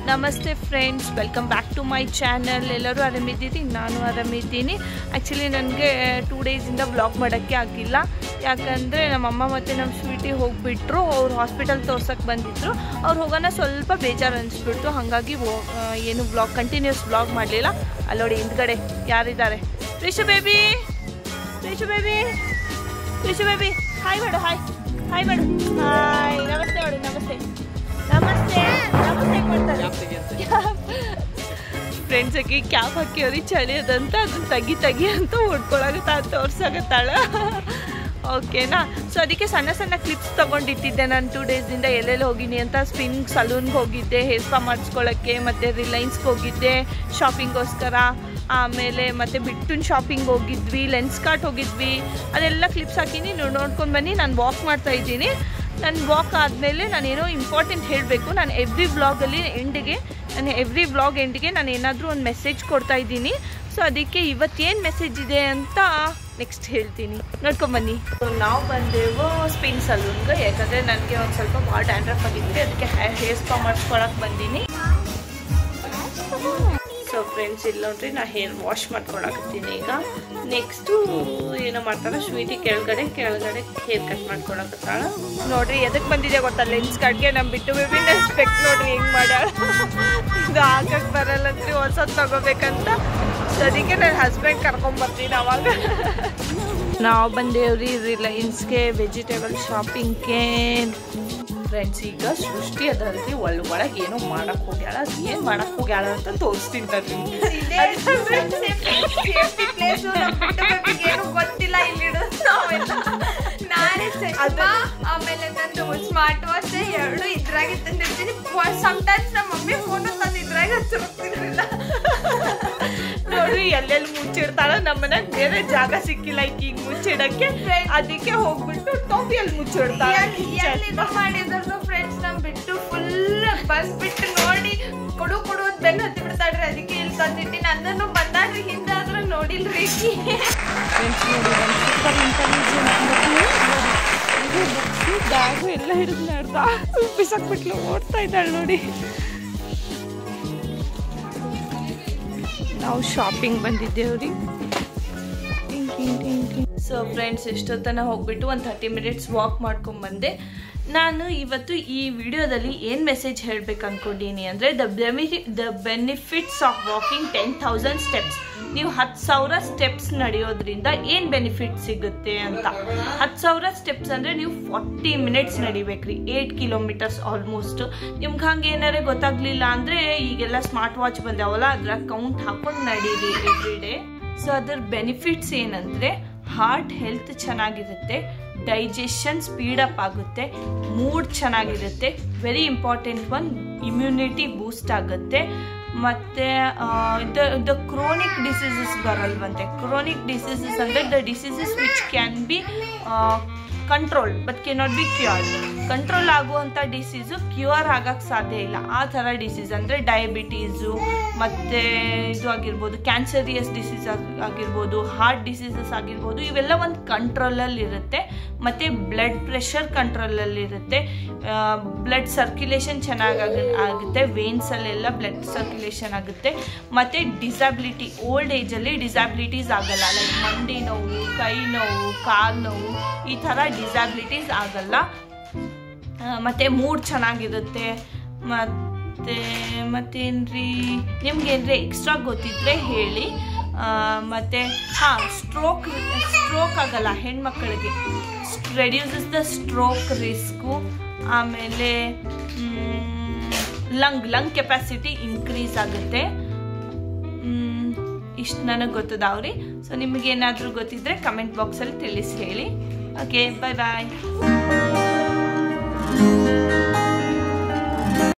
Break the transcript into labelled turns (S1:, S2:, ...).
S1: ನಮಸ್ತೆ friends, welcome back to my channel. ಎಲ್ಲರೂ ಆರಾಮಿದ್ದೀರಿ, ನಾನು ಆರಾಮಿದ್ದೀನಿ. ಆ್ಯಕ್ಚುಲಿ ನನಗೆ 2 ಡೇಸಿಂದ ವ್ಲಾಗ್ ಮಾಡೋಕ್ಕೆ ಆಗಿಲ್ಲ. ಯಾಕಂದರೆ ನಮ್ಮಮ್ಮ ಮತ್ತು ನಮ್ಮ ಸ್ವೀಟಿ ಹೋಗಿಬಿಟ್ರು. ಅವ್ರು ಹಾಸ್ಪಿಟಲ್ ತೋರ್ಸೋಕ್ಕೆ ಬಂದಿದ್ದರು. ಅವ್ರು ಹೋಗೋಣ ಸ್ವಲ್ಪ ಬೇಜಾರು ಅನಿಸ್ಬಿಡ್ತು. ಹಾಗಾಗಿ ಏನು ಕಂಟಿನ್ಯೂಸ್ ವ್ಲಾಗ್ ಮಾಡಲಿಲ್ಲ. ಅಲ್ಲಿ ನೋಡಿ ಹಿಂದ್ಗಡೆ ಯಾರಿದ್ದಾರೆ, ರಿಷು ಬೇಬಿ, ರಿಷು ಬೇಬಿ, ರಿಷು ಬೇಬಿ, ಹಾಯ್ ಮಾಡು, ಹಾಯ್ ಹಾಯ್ ಮಾಡು, ಹಾಯ್, ನಮಸ್ತೆ ಮಾಡು, ನಮಸ್ತೆ ನಮಸ್ತೆ ನಮಸ್ತೆ ಮಾಡ್ತಾರೆ ಫ್ರೆಂಡ್ಸ್. ಆಗಿ ಕ್ಯಾಪ್ ಹಾಕಿ ಅವ್ರಿಗೆ ಚಳಿ ಅದಂತ ಅದನ್ನ ತೆಗಿ ಅಂತ ಹೊಡ್ಕೊಳಗತ್ತ ತೋರ್ಸಾಗತ್ತಾಳ. ಓಕೆನಾ? ಸೊ ಅದಕ್ಕೆ ಸಣ್ಣ ಸಣ್ಣ ಕ್ಲಿಪ್ಸ್ ತೊಗೊಂಡಿಟ್ಟಿದ್ದೆ ನಾನು 2 ಡೇಸಿಂದ ಎಲ್ಲೆಲ್ಲಿ ಹೋಗಿನಿ ಅಂತ. ಸ್ಪಿನ್ ಸಲೂನ್ಗೆ ಹೋಗಿದ್ದೆ, ಹೇರ್ ಸ್ಪಾ ಮಾಡಿಸ್ಕೊಳ್ಳೋಕ್ಕೆ, ಮತ್ತು ರಿಲಯನ್ಸ್ಗೆ ಹೋಗಿದ್ದೆ ಶಾಪಿಂಗೋಸ್ಕರ. ಆಮೇಲೆ ಮತ್ತು ಬಿಟ್ಟುನ್ ಶಾಪಿಂಗ್ ಹೋಗಿದ್ವಿ, ಲೆನ್ಸ್ ಕಾರ್ಟ್ ಹೋಗಿದ್ವಿ. ಅದೆಲ್ಲ ಕ್ಲಿಪ್ಸ್ ಹಾಕಿನಿ, ನೀವು ನೋಡ್ಕೊಂಡು ಬನ್ನಿ. ನಾನು ವಾಕ್ ಮಾಡ್ತಾಯಿದ್ದೀನಿ. ನನ್ನ ವಾಕ್ ಆದಮೇಲೆ ನಾನೇನೋ ಇಂಪಾರ್ಟೆಂಟ್ ಹೇಳಬೇಕು. ನಾನು ಎವ್ರಿ ವ್ಲಾಗ್ ಎಂಡಿಗೆ ನಾನು ಏನಾದರೂ ಒಂದು ಮೆಸೇಜ್ ಕೊಡ್ತಾಯಿದ್ದೀನಿ. ಸೊ ಅದಕ್ಕೆ ಇವತ್ತೇನು ಮೆಸೇಜ್ ಇದೆ ಅಂತ ನೆಕ್ಸ್ಟ್ ಹೇಳ್ತೀನಿ, ನೋಡ್ಕೊಂಬನ್ನಿ. ನಾವು ಬಂದೆವು ಸ್ಪಿನ್ ಸಲೂನ್ಗೆ. ಯಾಕಂದರೆ ನನಗೆ ಒಂದು ಸ್ವಲ್ಪ ಭಾಳ ಡ್ಯಾಂಡ್ರಫ್ ಆಗಿದ್ದರೆ ಅದಕ್ಕೆ ಹೇರ್ ಸ್ಪಾ ಮಾಡಿಸ್ಕೊಳಕ್ಕೆ ಬಂದೀನಿ. ಸೊ ಫ್ರೆಂಡ್ಸ್, ಇಲ್ಲಿ ನೋಡ್ರಿ, ನಾನು ಹೇರ್ ವಾಶ್ ಮಾಡ್ಕೊಳಕತ್ತೀನಿ ಈಗ. ನೆಕ್ಸ್ಟು ಏನೋ ಮಾಡ್ತಾಳೆ ಸ್ವೀಟಿ, ಕೆಳಗಡೆ ಹೇರ್ ಕಟ್ ಮಾಡ್ಕೊಳಕತ್ತಾಳ. ನೋಡ್ರಿ ಎದಕ್ಕೆ ಬಂದಿದೆ ಗೊತ್ತಾ, ಲೆನ್ಸ್ ಕಾರ್ಡ್ಗೆ. ನಮ್ಮ ಬಿಟ್ಟು ಬೇಬಿ ಸ್ಪೆಕ್ಟ್ ನೋಡ್ರಿ ಹೆಂಗೆ ಮಾಡ್ಯಾಳ. ಇದು ಹಾಕಕ್ಕೆ ಬರಲ್ಲಂತ್ರಿ, ಹೊಸದು ತಗೋಬೇಕಂತ. ಸೊ ಅದಕ್ಕೆ ನನ್ನ ಹಸ್ಬೆಂಡ್ ಕರ್ಕೊಂಬರ್ತೀನಿ ಅವಾಗ. ನಾವು ಬಂದೇವ್ರಿ ರಿಲಯನ್ಸ್ಗೆ, ವೆಜಿಟೇಬಲ್ ಶಾಪಿಂಗ್ಗೆ. ಫ್ರೆಂಡ್ಸ್, ಈಗ ಸೃಷ್ಟಿ ಅದಲ್ರಿ ಒಳಗೆ ಏನೋ ಮಾಡಕ್ಕೆ ಹೋಗ್ಯಾಳ. ಏನು ಮಾಡಕ್ಕೆ ಹೋಗ್ಯಾಳ ಅಂತ ತೋರಿಸ್ತೀನಿ ಬರ್ರಿ. ಏನು ಗೊತ್ತಿಲ್ಲ ಇಲ್ಲಿಡೋದು ನಾವೆಲ್ಲ. ಆಮೇಲೆ ನಂದು ಸ್ಮಾರ್ಟ್ ವಾಚ್ 2 ಇದ್ರಾಗೆ ತಂದಿರ್ತೀನಿ. ಸಮ್ಟೈಮ್ಸ್ ನಮ್ಮ ಮಮ್ಮಿ ಫೋಟೋ ತಂದು ಇದ್ರಾಗೆ ಹಚ್ಚಿರ್ತಿರ್ಲಿಲ್ಲ. ನೋಡ್ರಿ ಎಲ್ಲೆಲ್ಲಿ ಮುಚ್ಚಿಡ್ತಾಳ. ನಮ್ಮನೆ ಬೇರೆ ಜಾಗ ಸಿಕ್ಕಿಲ್ಲ ಈಗ ಮುಚ್ಚಿಡಕ್ಕೆ. ಅದಕ್ಕೆ ಹೋಗ್ಬಿಟ್ಟು ಟೋಪಿಯಲ್ಲಿ ಮುಚ್ಚಿಡ್ತಾಳ. ಮಾಡಿದ್ರು ಫ್ರೆಂಡ್ಸ್, ನಮ್ ಬಿಟ್ಟು ಫುಲ್ ಬಂದ್ಬಿಟ್ಟು ನೋಡಿ ಕೊಡು ಅಂತ ಬೆನ್ನು ಹತ್ತಿ ಬಿಡ್ತಾಳ್ರಿ. ಅದಕ್ಕೆ ಇಲ್ಲಿ ತಂದಿಟ್ಟಿನಿ. ಅಂದ್ರೂ ಬಂದಾಡ್ರಿ, ಹಿಂದೆ ಆದ್ರೂ ನೋಡಿಲ್ರಿ. ಬ್ಯಾಗು ಎಲ್ಲ ಹಿಡಿದು ನಡ್ದ ಬಿಸಾಕ್ಬಿಟ್ಲು, ಓಡ್ತಾ ಇದ್ದಾಳೆ ನೋಡಿ. ನಾವು ಶಾಪಿಂಗ್ ಬಂದಿದ್ದೇವ್ರಿ. ಸೊ ಫ್ರೆಂಡ್ಸ್, ಎಷ್ಟೊತ್ತನ ಹೋಗ್ಬಿಟ್ಟು ಒಂದು 30 ಮಿನಿಟ್ಸ್ ವಾಕ್ ಮಾಡ್ಕೊಂಡ್ಬಂದೆ. ನಾನು ಇವತ್ತು ಈ ವಿಡಿಯೋದಲ್ಲಿ ಏನು ಮೆಸೇಜ್ ಹೇಳಬೇಕು ಅಂದ್ಕೊಂಡೀನಿ ಅಂದರೆ, the benefits of walking 10,000 steps. ನೀವು 10,000 ಸ್ಟೆಪ್ಸ್ ನಡೆಯೋದ್ರಿಂದ ಏನು ಬೆನಿಫಿಟ್ ಸಿಗುತ್ತೆ ಅಂತ. 10,000 ಸ್ಟೆಪ್ಸ್ ಅಂದರೆ ನೀವು 40 ಮಿನಿಟ್ಸ್ ನಡಿಬೇಕ್ರಿ, 8 ಕಿಲೋಮೀಟರ್ಸ್ ಆಲ್ಮೋಸ್ಟ್. ನಿಮ್ಗೆ ಹಂಗೆ ಏನಾರೇ ಗೊತ್ತಾಗ್ಲಿಲ್ಲ ಅಂದರೆ ಈಗೆಲ್ಲ ಸ್ಮಾರ್ಟ್ ವಾಚ್ ಬಂದಾವಲ್ಲ, ಅದರ ಕೌಂಟ್ ಹಾಕೊಂಡು ನಡೀರಿ ಎವ್ರಿ ಡೇ. ಸೊ ಅದರ ಬೆನಿಫಿಟ್ಸ್ ಏನಂದರೆ, ಹಾರ್ಟ್ ಹೆಲ್ತ್ ಚೆನ್ನಾಗಿರುತ್ತೆ, ಡೈಜೆಷನ್ ಸ್ಪೀಡಪ್ ಆಗುತ್ತೆ, ಮೂಡ್ ಚೆನ್ನಾಗಿರುತ್ತೆ, very important one, immunity boost ಆಗುತ್ತೆ. ಮತ್ತು ದ ಕ್ರೋನಿಕ್ ಡಿಸೀಸಸ್ ಬರಲ್ವಂತೆ. ಕ್ರೋನಿಕ್ ಡಿಸೀಸಸ್ ಅಂದರೆ the diseases which can be control but cannot be cured. Control ಆಗುವಂಥ ಡಿಸೀಸು ಕ್ಯೂರ್ ಆಗಕ್ಕೆ ಸಾಧ್ಯ ಇಲ್ಲ. ಆ ಥರ ಡಿಸೀಸ್ ಅಂದರೆ ಡಯಾಬಿಟೀಸು, ಮತ್ತು ಇದು ಆಗಿರ್ಬೋದು, ಕ್ಯಾನ್ಸರಿಯಸ್ ಡಿಸೀಸ್ ಆಗಿರ್ಬೋದು, ಹಾರ್ಟ್ ಡಿಸೀಸಸ್ ಆಗಿರ್ಬೋದು, ಇವೆಲ್ಲ ಒಂದು ಕಂಟ್ರೋಲಲ್ಲಿರುತ್ತೆ. ಮತ್ತು ಬ್ಲಡ್ ಪ್ರೆಷರ್ ಕಂಟ್ರೋಲಲ್ಲಿರುತ್ತೆ. ಬ್ಲಡ್ ಸರ್ಕ್ಯುಲೇಷನ್ ಚೆನ್ನಾಗಿ ಆಗುತ್ತೆ, ವೇನ್ಸಲ್ಲೆಲ್ಲ ಬ್ಲಡ್ ಸರ್ಕ್ಯುಲೇಷನ್ ಆಗುತ್ತೆ. ಮತ್ತು ಡಿಸಬಿಲಿಟಿ, ಓಲ್ಡ್ ಏಜಲ್ಲಿ ಡಿಸಬಿಲಿಟೀಸ್ ಆಗಲ್ಲ. ಲೈಕ್ ಮಂಡಿ ನೋವು, ಕೈ ನೋವು, ಕಾಲು ನೋವು, ಈ ಥರ ಡಿಸಬಿಲಿಟೀಸ್ ಆಗಲ್ಲ. ಮತ್ತು ಮೂಡ್ ಚೆನ್ನಾಗಿರುತ್ತೆ. ಮತ್ತೇನ್ರಿ, ನಿಮ್ಗೇನ್ರಿ ಎಕ್ಸ್ಟ್ರಾ ಗೊತ್ತಿದ್ರೆ ಹೇಳಿ. ಮತ್ತು ಸ್ಟ್ರೋಕ್ ಆಗಲ್ಲ ಹೆಣ್ಮಕ್ಳಿಗೆ, ರೆಡ್ಯೂಸಸ್ ದ ಸ್ಟ್ರೋಕ್ ರಿಸ್ಕು. ಆಮೇಲೆ ಲಂಗ್ ಕೆಪಾಸಿಟಿ ಇನ್ಕ್ರೀಸ್ ಆಗುತ್ತೆ. ಇಷ್ಟು ನನಗೆ ಗೊತ್ತದಾವ್ರಿ. ಸೊ ನಿಮಗೇನಾದರೂ ಗೊತ್ತಿದ್ರೆ ಕಮೆಂಟ್ ಬಾಕ್ಸಲ್ಲಿ ತಿಳಿಸಿ ಹೇಳಿ. ಓಕೆ, ಬಾಯ್ ಬಾಯ್.